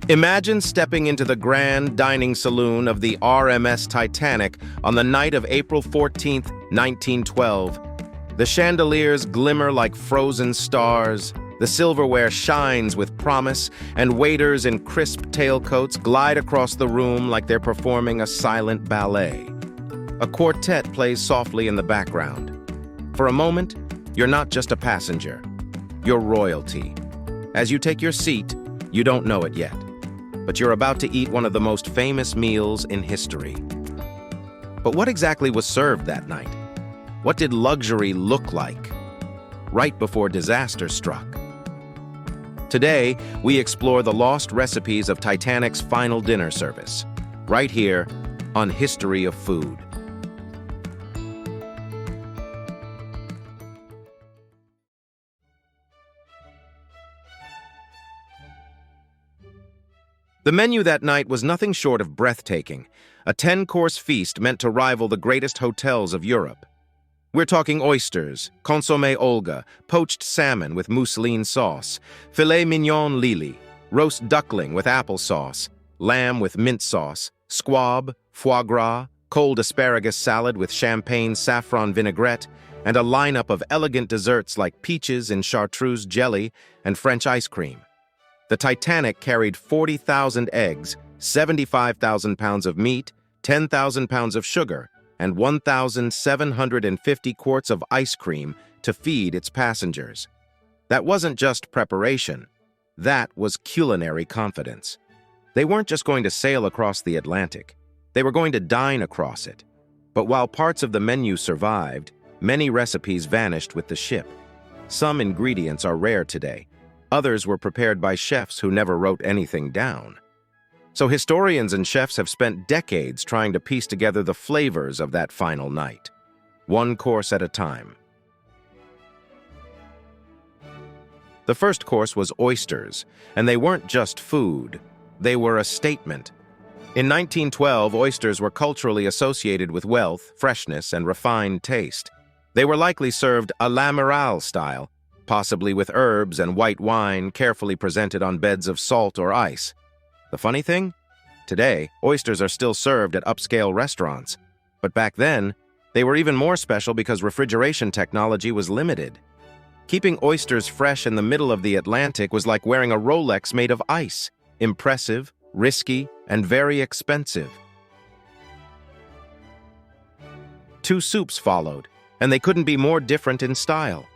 Imagine stepping into the grand dining saloon of the RMS Titanic on the night of April 14th, 1912. The chandeliers glimmer like frozen stars, the silverware shines with promise, and waiters in crisp tailcoats glide across the room like they're performing a silent ballet. A quartet plays softly in the background. For a moment, you're not just a passenger, you're royalty. As you take your seat, you don't know it yet, but you're about to eat one of the most famous meals in history. But what exactly was served that night? What did luxury look like right before disaster struck? Today, we explore the lost recipes of Titanic's final dinner service, right here on History of Food. The menu that night was nothing short of breathtaking, a 10-course feast meant to rival the greatest hotels of Europe. We're talking oysters, consommé Olga, poached salmon with mousseline sauce, filet mignon Lily, roast duckling with applesauce, lamb with mint sauce, squab, foie gras, cold asparagus salad with champagne-saffron vinaigrette, and a lineup of elegant desserts like peaches in chartreuse jelly and French ice cream. The Titanic carried 40,000 eggs, 75,000 pounds of meat, 10,000 pounds of sugar, and 1,750 quarts of ice cream to feed its passengers. That wasn't just preparation. That was culinary confidence. They weren't just going to sail across the Atlantic. They were going to dine across it. But while parts of the menu survived, many recipes vanished with the ship. Some ingredients are rare today. Others were prepared by chefs who never wrote anything down. So historians and chefs have spent decades trying to piece together the flavors of that final night, one course at a time. The first course was oysters, and they weren't just food, they were a statement. In 1912, oysters were culturally associated with wealth, freshness, and refined taste. They were likely served à l'amiral style, possibly with herbs and white wine carefully presented on beds of salt or ice. The funny thing? Today, oysters are still served at upscale restaurants. But back then, they were even more special because refrigeration technology was limited. Keeping oysters fresh in the middle of the Atlantic was like wearing a Rolex made of ice. Impressive, risky, and very expensive. Two soups followed, and they couldn't be more different in style.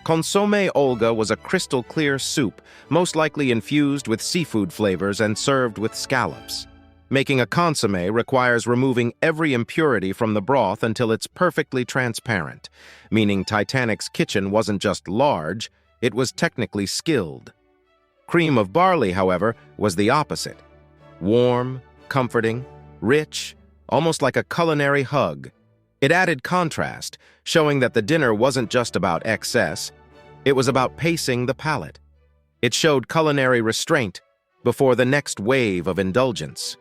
Consommé Olga was a crystal-clear soup, most likely infused with seafood flavors and served with scallops. Making a consommé requires removing every impurity from the broth until it's perfectly transparent, meaning Titanic's kitchen wasn't just large, it was technically skilled. Cream of barley, however, was the opposite. Warm, comforting, rich, almost like a culinary hug. It added contrast, showing that the dinner wasn't just about excess, it was about pacing the palate. It showed culinary restraint before the next wave of indulgence.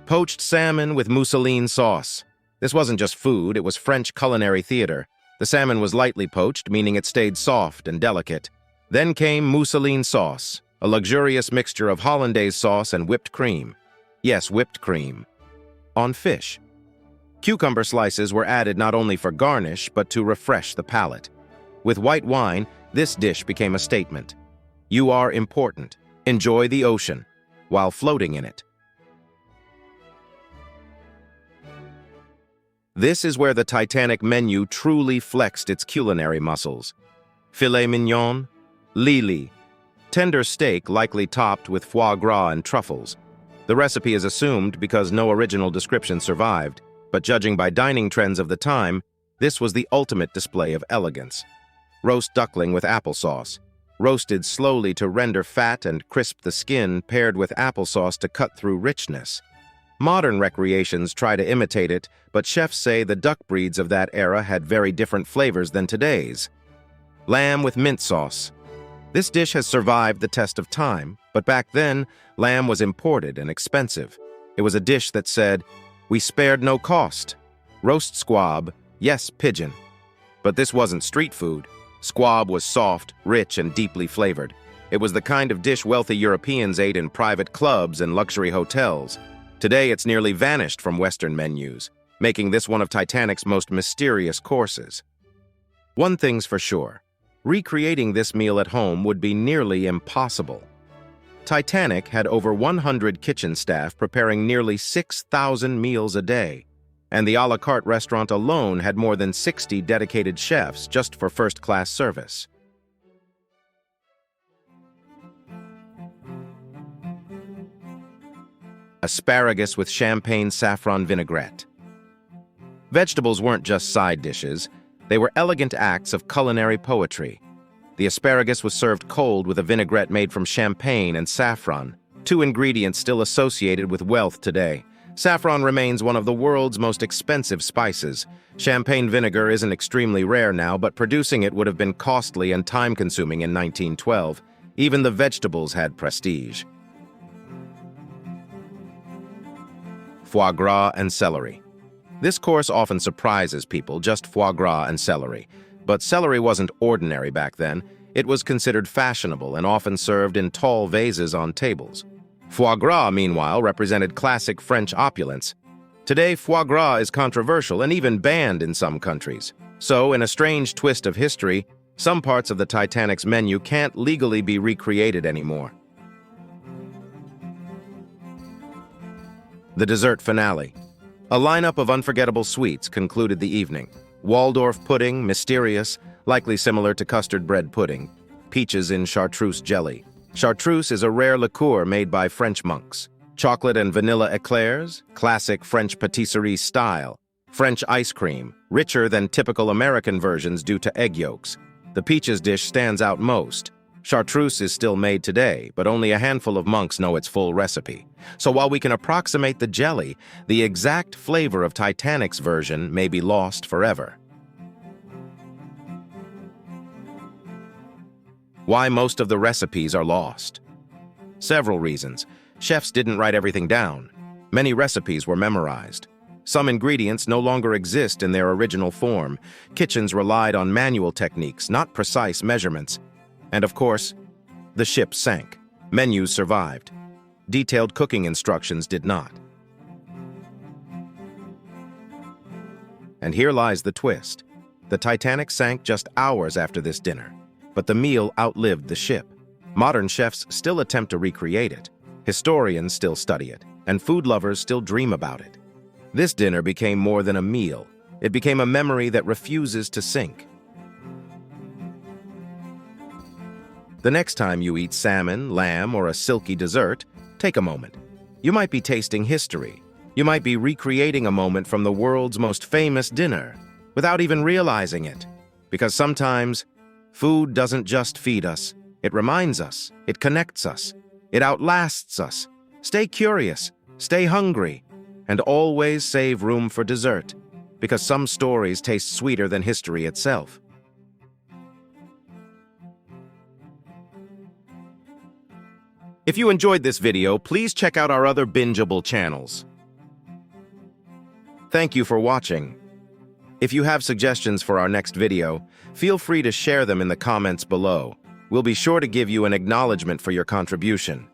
Poached salmon with mousseline sauce. This wasn't just food, it was French culinary theater. The salmon was lightly poached, meaning it stayed soft and delicate. Then came mousseline sauce, a luxurious mixture of hollandaise sauce and whipped cream. Yes, whipped cream. On fish. Cucumber slices were added not only for garnish, but to refresh the palate. With white wine, this dish became a statement. You are important. Enjoy the ocean, while floating in it. This is where the Titanic menu truly flexed its culinary muscles. Filet mignon, Lily, tender steak likely topped with foie gras and truffles. The recipe is assumed because no original description survived, but judging by dining trends of the time, this was the ultimate display of elegance. Roast duckling with applesauce, roasted slowly to render fat and crisp the skin, paired with applesauce to cut through richness. Modern recreations try to imitate it, but chefs say the duck breeds of that era had very different flavors than today's. Lamb with mint sauce. This dish has survived the test of time, but back then, lamb was imported and expensive. It was a dish that said, "We spared no cost." Roast squab, yes, pigeon. But this wasn't street food. Squab was soft, rich, and deeply flavored. It was the kind of dish wealthy Europeans ate in private clubs and luxury hotels. Today, it's nearly vanished from Western menus, making this one of Titanic's most mysterious courses. One thing's for sure, recreating this meal at home would be nearly impossible. Titanic had over 100 kitchen staff preparing nearly 6,000 meals a day, and the a la carte restaurant alone had more than 60 dedicated chefs just for first-class service. Asparagus with Champagne-Saffron vinaigrette. Vegetables weren't just side dishes, they were elegant acts of culinary poetry. The asparagus was served cold with a vinaigrette made from champagne and saffron, two ingredients still associated with wealth today. Saffron remains one of the world's most expensive spices. Champagne vinegar isn't extremely rare now, but producing it would have been costly and time-consuming in 1912. Even the vegetables had prestige. Foie gras and celery. This course often surprises people, just foie gras and celery. But celery wasn't ordinary back then. It was considered fashionable and often served in tall vases on tables. Foie gras, meanwhile, represented classic French opulence. Today, foie gras is controversial and even banned in some countries. So, in a strange twist of history, some parts of the Titanic's menu can't legally be recreated anymore. The dessert finale. A lineup of unforgettable sweets concluded the evening. Waldorf pudding, mysterious, likely similar to custard bread pudding. Peaches in chartreuse jelly. Chartreuse is a rare liqueur made by French monks. Chocolate and vanilla eclairs, classic French patisserie style. French ice cream, richer than typical American versions due to egg yolks. The peaches dish stands out most. Chartreuse is still made today, but only a handful of monks know its full recipe. So while we can approximate the jelly, the exact flavor of Titanic's version may be lost forever. Why most of the recipes are lost. Several reasons. Chefs didn't write everything down. Many recipes were memorized. Some ingredients no longer exist in their original form. Kitchens relied on manual techniques, not precise measurements. And of course, the ship sank. Menus survived. Detailed cooking instructions did not. And here lies the twist. The Titanic sank just hours after this dinner. But the meal outlived the ship. Modern chefs still attempt to recreate it. Historians still study it, and food lovers still dream about it. This dinner became more than a meal. It became a memory that refuses to sink. The next time you eat salmon, lamb, or a silky dessert, take a moment. You might be tasting history. You might be recreating a moment from the world's most famous dinner, without even realizing it. Because sometimes, food doesn't just feed us, it reminds us, it connects us, it outlasts us. Stay curious, stay hungry, and always save room for dessert, because some stories taste sweeter than history itself. If you enjoyed this video, please check out our other bingeable channels. Thank you for watching. If you have suggestions for our next video, feel free to share them in the comments below. We'll be sure to give you an acknowledgement for your contribution.